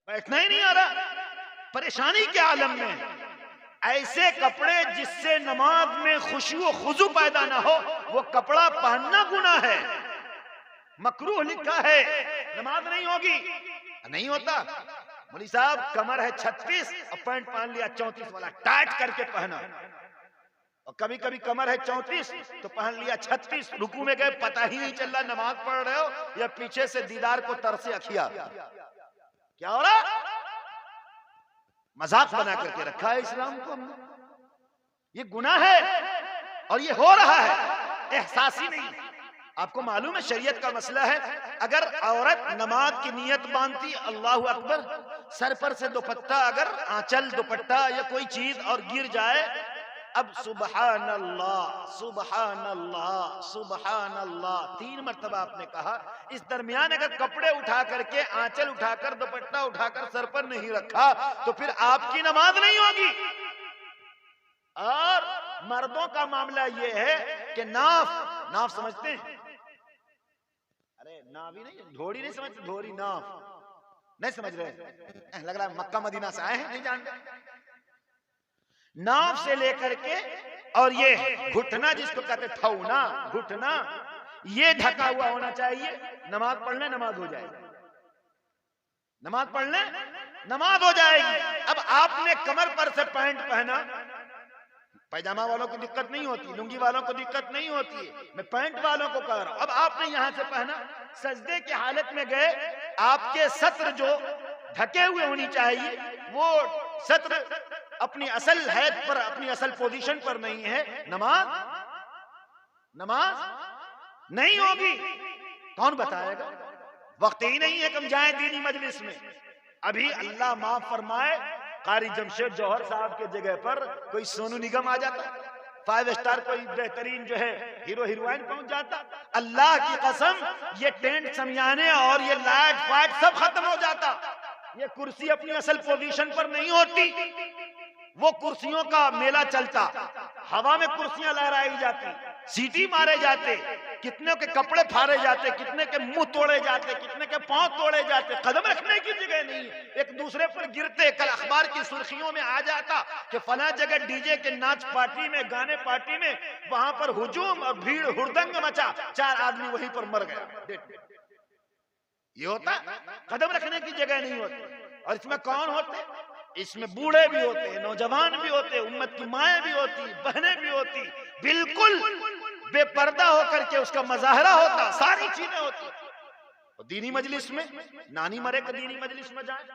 بیٹھنا ہی نہیں آ رہا، پریشانی کے عالم میں۔ ایسے کپڑے جس سے نماز میں خشوع و خضوع پیدا نہ ہو، وہ کپڑا پہننا گناہ ہے، مکروہ لکھا ہے، نماز نہیں ہوگی۔ نہیں ہوتا، مولوی صاحب کمر ہے 36 اور پینٹ پہن لیا 34 والا، ٹائٹ کر کے پہنا، اور کبھی کبھی کمر ہے 34 تو پہن لیا 36، رکوع میں گئے پتہ ہی نہیں چل رہا نماز پڑھ رہے ہو یا پیچھے سے دیدار کو ترسے اکھیا۔ کیا ہو رہا؟ مذاق بنا کر کے رکھا ہے اسلام کو ہم نے۔ یہ گناہ ہے اور یہ ہو رہا ہے، احساسی نہیں۔ آپ کو معلوم ہے شریعت کا مسئلہ ہے، اگر عورت نماز کی نیت باندھتی اللہ اکبر، سر پر سے دوپٹہ اگر آنچل دوپٹہ یا کوئی چیز اور گر جائے، اب سبحان اللہ سبحان اللہ سبحان اللہ 3 مرتبہ آپ نے کہا، اس درمیان اگر کپڑے اٹھا کر کے آنچل اٹھا کر دوپٹہ اٹھا کر سر پر نہیں رکھا تو پھر آپ کی نماز نہیں ہوگی۔ اور مردوں کا معاملہ یہ ہے کہ ناف سمجھتے ہیں؟ ارے ناوی نہیں، دھوڑی نہیں سمجھتے، دھوڑی ناف نہیں سمجھ رہے، لگ رہا ہے مکہ مدینہ سے آئے ہیں، نہیں جانتے۔ ناف سے لے کر کے اور یہ گھٹنا جس کو کہتے تھونا، گھٹنا یہ ڈھکا ہوا ہونا چاہیے، نماز پڑھنے نماز ہو جائے گی، نماز پڑھنے نماز ہو جائے گی۔ اب آپ نے کمر پر سے پینٹ پہنا، پیجامہ والوں کو دقت نہیں ہوتی، لنگی والوں کو دقت نہیں ہوتی ہے، میں پینٹ والوں کو کہہ رہا ہوں۔ اب آپ نے یہاں سے پہنا، سجدے کی حالت میں گئے، آپ کے سطر جو ڈھکے ہوئے ہونی چاہیے وہ سطر اپنی اصل حیث پر، اپنی اصل پوزیشن پر نہیں ہے، نماز نہیں ہوگی۔ کون بتائے گا؟ وقت ہی نہیں ہے کہ ہم جائیں دینی مجلس میں۔ ابھی اللہ معاف فرمائے قاری جمشید جوہر صاحب کے جگہ پر کوئی سونو نگم آ جاتا، 5 اسٹار کوئی بہترین جو ہے ہیرو ہیروئن پہنچ جاتا، اللہ کی قسم یہ ٹینٹ سمیانے اور یہ لائٹ فائٹ سب ختم ہو جاتا۔ یہ کرسی اپنی اصل پوزیشن پر نہیں ہوتی، وہ کرسیوں کا میلہ چلتا، ہوا میں کرسیاں لہرائی جاتی، سیٹی مارے جاتے، کتنے کے کپڑے پھاڑے جاتے، کتنے کے منہ توڑے جاتے، کتنے کے پاؤں توڑے جاتے، قدم رکھنے کی جگہ نہیں، ایک دوسرے پر گرتے۔ کل اخبار کی سرخیوں میں آ جاتا کہ فلاں جگہ ڈی جے کے ناچ پارٹی میں، گانے پارٹی میں، وہاں پر ہجوم اور بھیڑ ہردنگ مچا، 4 آدمی وہیں پر مر گیا۔ یہ ہوتا، قدم رکھنے کی جگہ نہیں ہوتی۔ اور اس میں کون ہوتے؟ اس میں بوڑھے بھی ہوتے ہیں، نوجوان بھی ہوتے، امت کی مائیں بھی ہوتی، بہنیں بھی ہوتی، بالکل بے پردہ ہو کر کے اس کا مظاہرہ ہوتا، ساری چیزیں ہوتی۔ اور دینی مجلس میں نانی مرے کا دینی مجلس میں جائیں،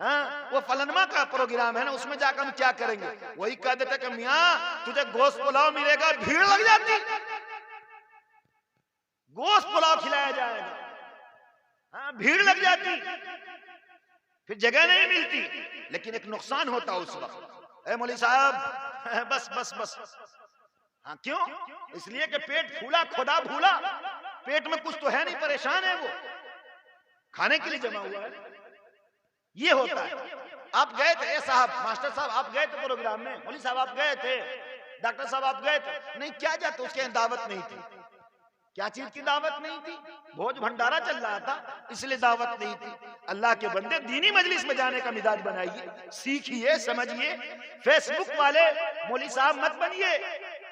ہاں وہ فلنما کا پروگرام ہے نا، اس میں جا کر ہم کیا کریں گے؟ وہی کہہ دیتے کہ میاں تجھے گوشت پلاؤ ملے گا، بھیڑ لگ جاتی، گوشت پلاؤ کھلایا جائے گا، ہاں بھیڑ لگ جاتی، پھر جگہ نہیں ملتی۔ لیکن ایک نقصان ہوتا اس وقت، اے مولوی صاحب بس بس بس، ہاں کیوں؟ اس لیے کہ پیٹ پھولا خدا بھولا، پیٹ میں کچھ تو ہے نہیں، پریشان ہے وہ، کھانے کے لیے جمع ہوا ہے۔ یہ ہوتا ہے۔ آپ گئے تھے، اے صاحب ماسٹر صاحب آپ گئے تھے پروگرام میں، مولوی صاحب آپ گئے تھے، ڈاکٹر صاحب آپ گئے تھے، نہیں کیا جاتا، اس کے دعوت نہیں تھی۔ کیا چیز کی دعوت نہیں تھی؟ بھوج بھنڈارا چل رہا تھا، اس لیے دعوت نہیں تھی۔ اللہ کے بندے دینی مجلس میں جانے کا مزاج بنائیے، سیکھیے، سمجھیے۔ فیس بک والے مولوی صاحب مت بنیے،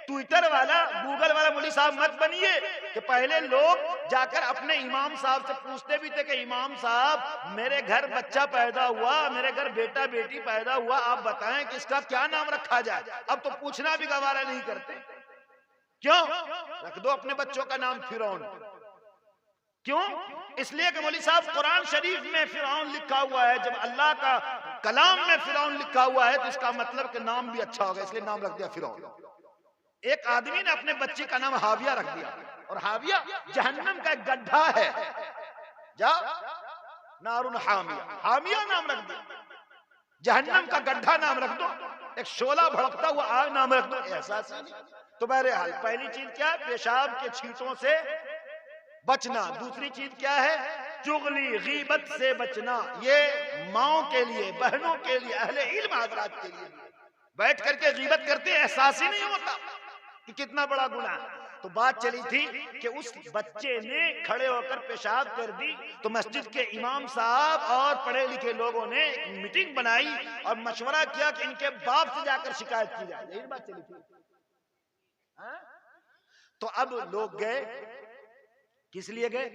ٹویٹر والا، گوگل والا مولوی صاحب مت بنیے کہ پہلے لوگ جا کر اپنے امام صاحب سے پوچھتے بھی تھے کہ امام صاحب میرے گھر بچہ پیدا ہوا، میرے گھر بیٹا بیٹی پیدا ہوا، آپ بتائیں کہ اس کا کیا نام رکھا جائے۔ اب تو پوچھنا بھی گوارا نہیں کرتے۔ کیوں؟ رکھ دو اپنے بچوں کا نام فرعون۔ کیوں؟ اس لیے کہ مولوی صاحب قرآن شریف میں فرعون لکھا ہوا ہے، جب اللہ کا کلام میں فرعون لکھا ہوا ہے تو اس کا مطلب کہ نام بھی اچھا ہوگا، اس لیے نام رکھ دیا فرعون۔ ایک آدمی نے اپنے بچے کا نام حاویہ رکھ دیا، اور حاویہ جہنم کا ایک گڈھا ہے، جا نارن حامیہ، حامیہ نام رکھ دیا، جہنم کا گڈھا نام رکھ دو، ایک شعلہ بھڑکتا ہوا آگ نام رکھ دو، احساس نہیں۔ تو بہرحال پہلی چیز کیا ہے؟ پیشاب کے چھینٹوں سے بچنا۔ دوسری چیز کیا ہے؟ چغلی غیبت سے بچنا۔ یہ ماؤں کے لیے، بہنوں کے لیے، اہل علم حضرات کے لیے، بیٹھ کر کے غیبت کرتے احساس ہی نہیں ہوتا کہ کتنا بڑا گناہ ہے۔ تو بات چلی تھی کہ اس بچے نے کھڑے ہو کر پیشاب کر دی تو مسجد کے امام صاحب اور پڑھے لکھے لوگوں نے ایک میٹنگ بنائی اور مشورہ کیا کہ ان کے باپ سے جا کر شکایت کی جائے. یہی بات چلی تھی. تو اب لوگ گئے. کس لیے گئے؟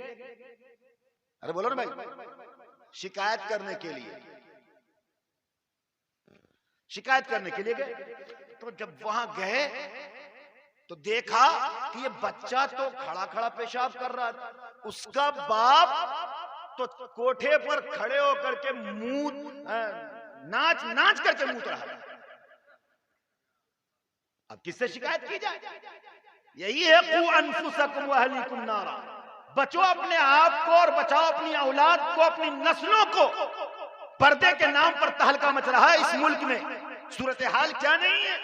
ارے بولو نا بھائی. شکایت کرنے کے لیے. شکایت کرنے کے لیے گئے. تو جب وہاں گئے تو دیکھا کہ یہ بچہ تو کھڑا کھڑا پیشاب کر رہا تھا, اس کا باپ تو کوٹھے پر کھڑے ہو کر کے منہ ناچ ناچ کر کے منہ رہا. اب کس سے شکایت کی جائے؟ یہی ہے قو انفسکم واہلیکم نارا. بچو اپنے آپ کو اور بچاؤ اپنی اولاد کو, اپنی نسلوں کو. پردے کے نام پر تہلکہ مچ رہا ہے اس ملک میں. صورتحال کیا نہیں ہے؟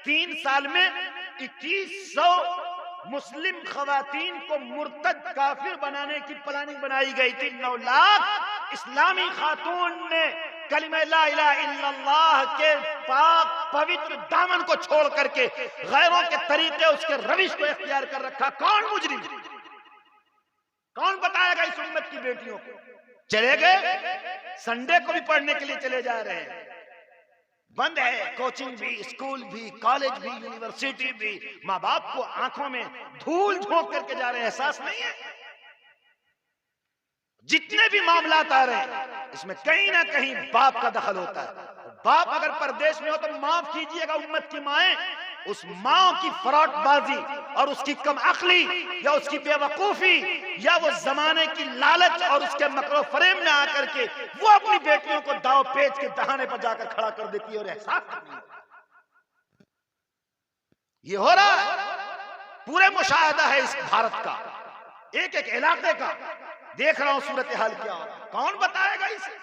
3 سال میں 2100 مسلم خواتین کو مرتد کافر بنانے کی پلاننگ بنائی گئی تھی. 9 لاکھ اسلامی خاتون نے کلمہ لا الہ الا اللہ کے پاک پوتر دامن کو چھوڑ کر کے غیروں کے طریقے اس کے روش کو اختیار کر رکھا. کون مجرم؟ کون بتائے گا اس امت کی بیٹیوں کو؟ چلے گئے سنڈے کو بھی پڑھنے کے لیے چلے جا رہے ہیں. بند ہے کوچنگ بھی, اسکول بھی, کالج بھی, یونیورسٹی بھی. ماں باپ کو آنکھوں میں دھول جھونک کر کے جا رہے ہیں. احساس نہیں ہے؟ جتنے بھی معاملات آ رہے ہیں اس میں کہیں نہ کہیں باپ کا دخل ہوتا ہے. باپ اگر پردیش میں ہو تو معاف کیجئے گا امت کی مائیں, اس ماں کی فراڈ بازی اور اس کی کم عقلی یا اس کی بے وقوفی یا وہ زمانے کی لالچ اور اس کے مکر و فریب میں آ کر کے وہ اپنی بیٹیوں کو داؤ پیچ کے دہانے پر جا کر کھڑا کر دیتی ہے اور احساس کرتی ہے. یہ ہو رہا ہے. پورے مشاہدہ ہے اس بھارت کا, ایک ایک علاقے کا. دیکھ رہا ہوں صورتحال کیا ہو رہا ہے. کون بتائے گا اسے؟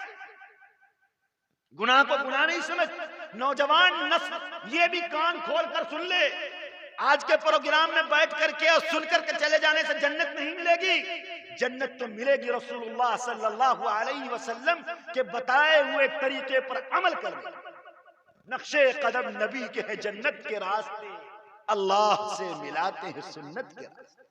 گناہ کو گناہ نہیں سمجھ. نوجوان نسل یہ بھی کان کھول کر سن لے, آج کے پروگرام میں بیٹھ کر کے اور سن کر کے چلے جانے سے جنت نہیں ملے گی. جنت تو ملے گی رسول اللہ صلی اللہ علیہ وسلم کے بتائے ہوئے طریقے پر عمل کرنے. نقشے قدم نبی کے ہیں جنت کے راستے, اللہ سے ملاتے ہیں سنت کے راستے.